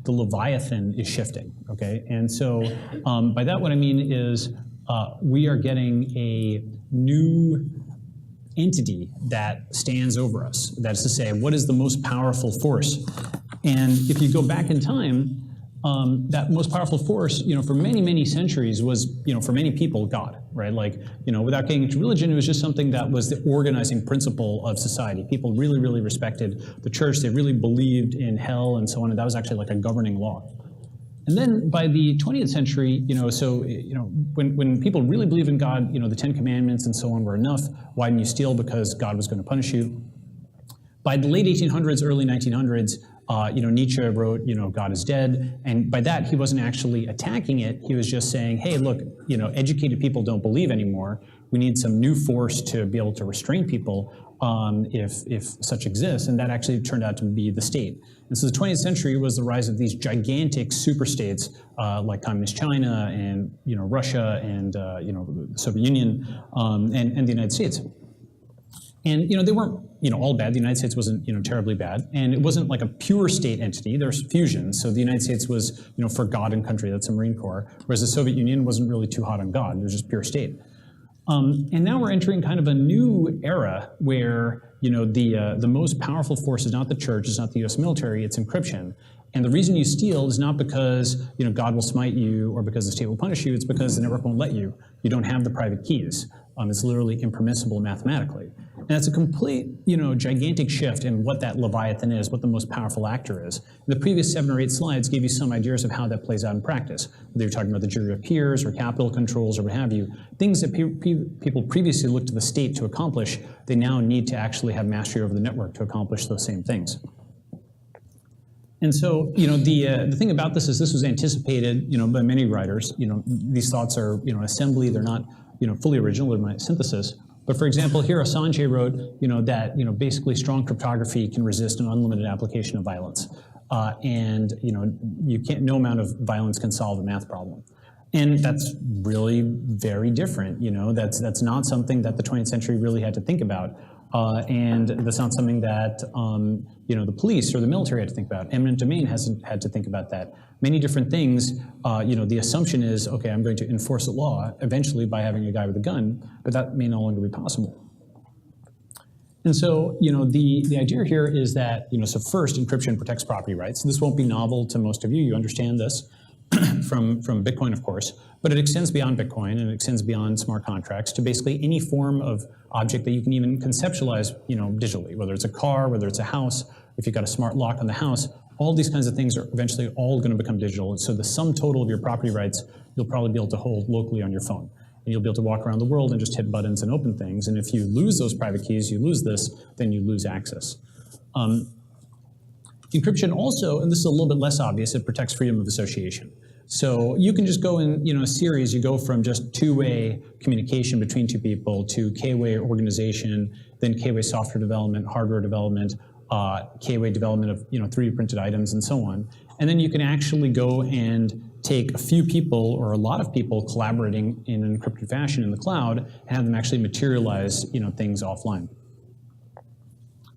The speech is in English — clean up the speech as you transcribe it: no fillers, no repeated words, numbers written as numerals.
the Leviathan is shifting, okay? And so by that what I mean is we are getting a new entity that stands over us. That is to say, what is the most powerful force? And if you go back in time, that most powerful force, for many, many centuries was, for many people, God, right? Like, without getting into religion, it was just something that was the organizing principle of society. People really, really respected the church. They really believed in hell and so on, and that was actually like a governing law. And then by the 20th century, when people really believed in God, the Ten Commandments and so on were enough. Why didn't you steal? Because God was going to punish you. By the late 1800s, early 1900s, Nietzsche wrote, God is dead. And by that, he wasn't actually attacking it. He was just saying, hey, look, educated people don't believe anymore. We need some new force to be able to restrain people if such exists. And that actually turned out to be the state. And so the 20th century was the rise of these gigantic superstates like Communist China and Russia and the Soviet Union and the United States. And they weren't all bad. The United States wasn't terribly bad, and it wasn't like a pure state entity. There's fusions. So the United States was for God and country. That's the Marine Corps. Whereas the Soviet Union wasn't really too hot on God. It was just pure state. And now we're entering kind of a new era where the most powerful force is not the church, it's not the U.S. military, it's encryption. And the reason you steal is not because God will smite you or because the state will punish you. It's because the network won't let you. You don't have the private keys. It's literally impermissible mathematically. And that's a complete, gigantic shift in what that Leviathan is, what the most powerful actor is. The previous 7 or 8 slides gave you some ideas of how that plays out in practice. Whether you're talking about the jury of peers or capital controls or what have you, things that people previously looked to the state to accomplish, they now need to actually have mastery over the network to accomplish those same things. And so, the thing about this is this was anticipated, by many writers. These thoughts are, assembly. They're not, fully original. They're my synthesis. But for example, here Assange wrote, that, basically strong cryptography can resist an unlimited application of violence. And, no amount of violence can solve a math problem. And that's really very different. That's not something that the 20th century really had to think about. And that's not something that the police or the military had to think about. Eminent domain hasn't had to think about that. Many different things, the assumption is, okay, I'm going to enforce a law eventually by having a guy with a gun, but that may no longer be possible. And so, the idea here is that, so first, encryption protects property rights. This won't be novel to most of you. You understand this from Bitcoin, of course, but it extends beyond Bitcoin and it extends beyond smart contracts to basically any form of object that you can even conceptualize, digitally, whether it's a car, whether it's a house, if you've got a smart lock on the house, all these kinds of things are eventually all going to become digital. And so the sum total of your property rights, you'll probably be able to hold locally on your phone. And you'll be able to walk around the world and just hit buttons and open things. And if you lose those private keys, you lose this, then you lose access. Encryption also, and this is a little bit less obvious, it protects freedom of association. So you can just go in, a series, you go from just two-way communication between two people to K-way organization, then K-way software development, hardware development, K-way development of 3D printed items and so on. And then you can actually go and take a few people or a lot of people collaborating in an encrypted fashion in the cloud and have them actually materialize things offline.